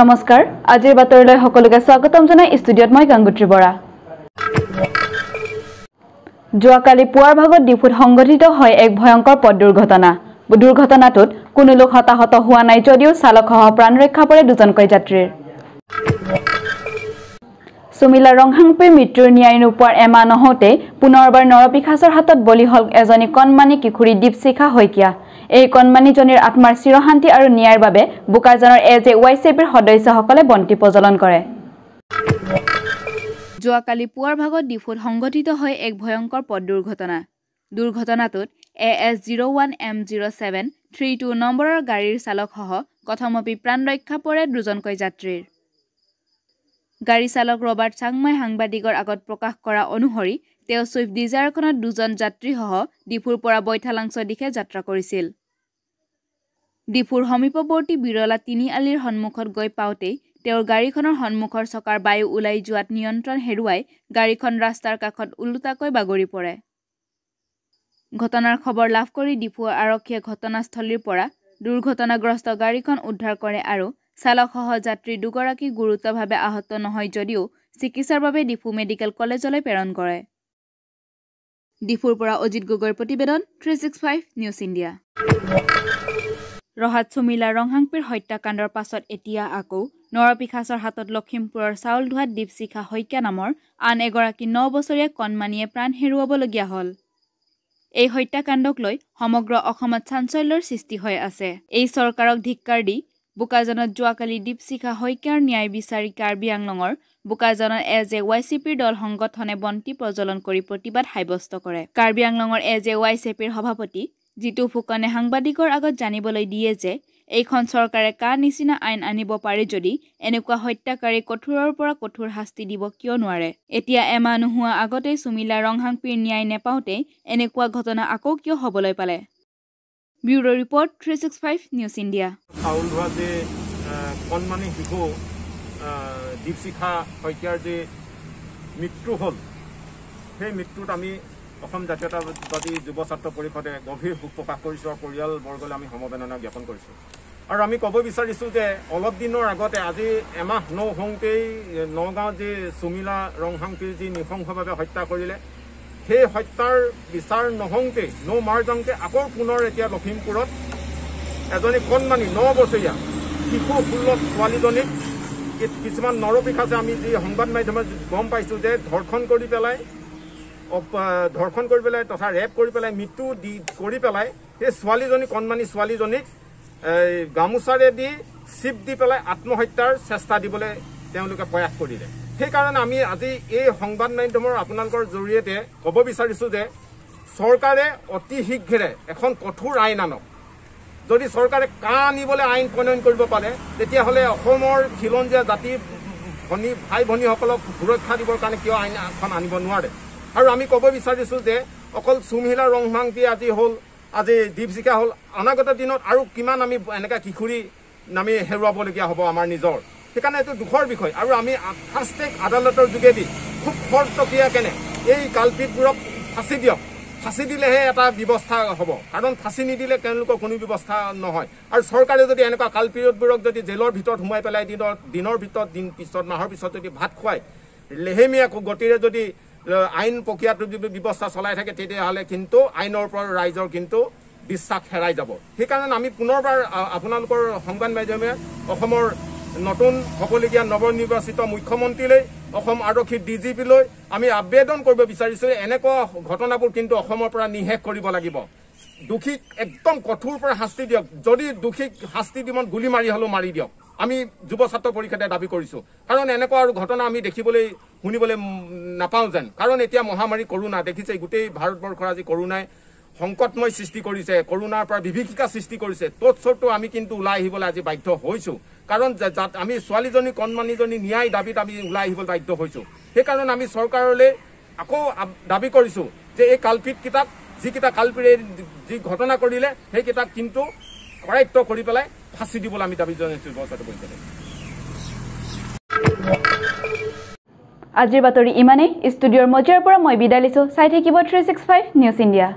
নমস্কাৰ আজিৰ বাতৰিলৈ সকলোকে স্বাগতম জনাই ষ্টুডিঅত মই গংগুত্ৰী বৰা যোৱাকালি পুৱাৰ ভাগত ডিফুত সংঘটিত হয় এক ভয়ংকৰ পথ দুৰ্ঘটনা দুৰ্ঘটনাটোত কোনো লোক হতাহত হোৱা নাই যদিও চালকসহ প্ৰাণ ৰক্ষা পৰে দুজনকৈ যাত্ৰীৰ সুমিলা ৰংহাংপীৰ মৃত্যুৰ ন্যায় নোপোৱাৰ এমাহ নহওঁতে পুনৰবাৰ নৰপিশাচৰ হাতত বলি হল এজনী কণমানি কিশোৰী দীপশিখা শইকীয়া এই কণমানিজনীৰ আত্মাৰ চিৰশান্তি আৰু ন্যায়ৰ বাবে বুকাজানৰ এজেৱাইচিপিৰ সদস্যসকলে বন্তি প্ৰজ্বলন কৰে যোৱাকালি পুৱাৰ ভাগত ডিফুত সংঘটিত হয় এক ভয়ংকৰ পথ দুৰ্ঘটনাটোত AS01M0732 নম্বৰৰ গাড়ীৰ চালকসহ কথমপি প্ৰাণ ৰক্ষা পৰে দুজনকৈ যাত্ৰীৰ গাড়ী চালক ৰবাৰ্ট চাংমাই সাংবাদিকৰ আগত প্ৰকাশ কৰা অনুসৰি তেওঁ সুইফ্ট ডিজায়াৰখনত দুজন যাত্ৰীসহ ডিফুৰ পৰা বৈঠালাংছ দিশে যাত্ৰা কৰিছিল ডিফুৰ সমীপৱৰ্তী বিৰলা তিনিআলিৰ সন্মুখত গৈ পাওঁতেই তেওঁৰ গাড়ীখনৰ সন্মুখৰ চকাৰ বায়ু ওলাই যোৱাত নিয়ন্ত্ৰণ হেৰুৱাই গাড়ীখন ৰাস্তাৰ কাষত ওলোটাকৈ বাগৰি পৰে ঘটনাৰ খবৰ লাভ কৰি ডিফু আৰক্ষীয়ে ঘটনাস্থলীৰ পৰা দুৰ্ঘটনাগ্ৰস্ত গাড়ীখন উদ্ধাৰ কৰে আৰু চালকসহ যাত্ৰী দুগৰাকী গুৰুতৰভাৱে আহত নহয় যদিও চিকিৎসাৰ বাবে ডিফু মেডিকেল কলেজলৈ প্ৰেৰণ কৰে ডিফুৰ পৰা অজিত গগৈৰ প্ৰতিবেদন 365 নিউজ ইণ্ডিয়া ৰহাত সুমিলা ৰংহাংপীৰ হত্যাকাণ্ডৰ পাছত এতিয়া আকৌ নৰপিশাচৰ হাতত লখিমপুৰৰ চাউলধোৱাত দীপশিখা শইকীয়া নামৰ আন এগৰাকী 9 বছৰীয়া কণমানিয়ে প্ৰাণ হেৰুৱাবলগীয়া হ'ল এই হত্যাকাণ্ডক লৈ সমগ্ৰ অসমত চাঞ্চল্যৰ সৃষ্টি হৈ আছে এই চৰকাৰক ধিক্কাৰ দি বুকাজনত যোৱাকালি দীপশিখা শইকীয়াৰ ন্যায় বিচাৰি কাৰ্বি আংলঙৰ বুকাজনৰ এজেৱাইচিপিৰ দল সংগঠনে বন্তি প্ৰজ্বলন কৰি প্ৰতিবাদ সাব্যস্ত কৰে কাৰ্বি আংলঙৰ এজেৱাইচিপিৰ সভাপতি জিতু ফুকনে সাংবাদিকৰ আগত জানিবলৈ দিয়ে যে এইখন চৰকাৰে কা নিচিনা আইন আনিব পাৰে যদি এনেকুৱা হত্যাকাৰী কঠোৰৰ পৰা কঠোৰ শাস্তি দিব কিয় নোৱাৰে এতিয়া এমাহ নোহোৱা আগতেই সুমিলা ৰংহাংপীৰ ন্যায় নেপাওঁতে এনেকুৱা ঘটনা আকৌ কিয় হ'বলৈ পালে ব্যুৰো ৰিপৰ্ট 365 নিউজ ইণ্ডিয়া চাউলধোৱা যে কণমানি শিশু দীপশিখা শইকীয়াৰ যে মৃত্যু হ'ল সেই মৃত্যুত আমি অসম জাতীয়তাবাদী যুৱ ছাত্ৰ পৰিষদে গভীৰ শোক প্ৰকাশ কৰিছোঁ আৰু পৰিয়ালবৰ্গলৈ আমি সমবেদনা জ্ঞাপন কৰিছোঁ আৰু আমি ক'ব বিচাৰিছোঁ যে অলপ দিনৰ আগতে আজি এমাহ নহওঁতেই নগাঁৱত যি সুমিলা ৰংহাংপীৰ যি নৃশংসভাৱে হত্যা কৰিলে সেই হত্যাৰ বিচাৰ নহওঁতেই মাৰজাংতে আকৌ পুনৰ এতিয়া লখিমপুৰত এজনী কণমানি 9 বছৰীয়া শিশু 16 ছোৱালীজনীক কিছুমান নৰপিশাচে আমি যি সংবাদ মাধ্যমত গম পাইছোঁ যে ধৰ্ষণ কৰি পেলাই তথা ৰেপ কৰি পেলাই মৃত্যু কৰি পেলাই সেই ছোৱালীজনী কণমানি ছোৱালীজনীক গামোচাৰে দি চিপ দি পেলাই আত্মহত্যাৰ চেষ্টা দিবলৈ তেওঁলোকে প্ৰয়াস কৰিলে সেইকাৰণে আমি আজি এই সংবাদ মাধ্যমৰ আপোনালোকৰ জৰিয়তে ক'ব বিচাৰিছোঁ যে চৰকাৰে অতি শীঘ্ৰে এখন কঠোৰ আইন আনক যদি চৰকাৰে কা আনিবলৈ আইন প্ৰণয়ন কৰিব পাৰে তেতিয়াহ'লে অসমৰ খিলঞ্জীয়া জাতি ভাই ভনীসকলক সুৰক্ষা দিবৰ কাৰণে কিয় আইন এখন আনিব নোৱাৰে আৰু আমি ক'ব বিচাৰিছোঁ যে অকল সুমিলা ৰংহাংপী আজি দীপশিখা হ'ল অনাগত দিনত আৰু কিমান আমি এনেকুৱা কিশোৰী আমি হেৰুৱাবলগীয়া হ'ব আমাৰ নিজৰ সেইকাৰণে এইটো দুখৰ বিষয় আৰু আমি ফাষ্টেগ আদালতৰ যোগেদি খুব খৰতকীয়াকেনে এই কালপিতবোৰক ফাঁচি দিলেহে এটা ব্যৱস্থা হ'ব কাৰণ ফাঁচি নিদিলে তেওঁলোকৰ কোনো ব্যৱস্থা নহয় আৰু চৰকাৰে যদি এনেকুৱা কালপিতবোৰক যদি জেলৰ ভিতৰত সোমাই পেলাই দিনৰ ভিতৰত পিছত মাহৰ পিছত যদি ভাত খুৱায় লেহেমীয়া গতিৰে যদি আইন প্ৰক্ৰিয়াটো যদি ব্যৱস্থা চলাই থাকে তেতিয়াহ'লে কিন্তু আইনৰ ওপৰত ৰাইজৰ কিন্তু বিশ্বাস হেৰাই যাব সেইকাৰণে আমি পুনৰবাৰ আপোনালোকৰ সংবাদ মাধ্যমে অসমৰ নতুন হ'বলগীয়া নৱনিৰ্বাচিত মুখ্যমন্ত্ৰীলৈ অসম আৰক্ষীৰ DGPলৈ আমি আবেদন কৰিব বিচাৰিছোঁ এনেকুৱা ঘটনাবোৰ কিন্তু অসমৰ পৰা নিশেষ কৰিব লাগিব দোষীক একদম কঠোৰ পৰা শাস্তি দিয়ক যদি দোষীক শাস্তি দিমত গুলি মাৰি হ'লেও মাৰি দিয়ক আমি যুৱ ছাত্ৰ পৰিষদে দাবী কৰিছোঁ কাৰণ এনেকুৱা আৰু ঘটনা আমি দেখিবলৈ শুনিবলৈ নাপাওঁ যেন কাৰণ এতিয়া মহামাৰী কৰোণা দেখিছে গোটেই ভাৰতবৰ্ষৰ আজি কৰোণাই সংকটময় সৃষ্টি কৰিছে কৰোণাৰ পৰা বিভীষিকা সৃষ্টি কৰিছে তৎসত্ত্বেও আমি কিন্তু ওলাই আহিবলৈ আজি বাধ্য হৈছোঁ কাৰণ আমি ছোৱালীজনী কণমানিজনী ন্যায় দাবীত আমি ওলাই আহিবলৈ বাধ্য হৈছোঁ সেইকাৰণে আমি চৰকাৰলৈ আকৌ দাবী কৰিছোঁ যে এই কালপিতকেইটাক যিকেইটা কালপিৰে যি ঘটনা কৰিলে সেইকেইটাক কিন্তু কৰায়ত্ব কৰি পেলাই ফাঁচি দিবলৈ আমি দাবী জনাইছোঁ আজিৰ বাতৰি ইমানেই ষ্টুডিঅ'ৰ মজিয়াৰ পৰা মই বিদায় লৈছোঁ চাই থাকিব 365 নিউজ ইণ্ডিয়া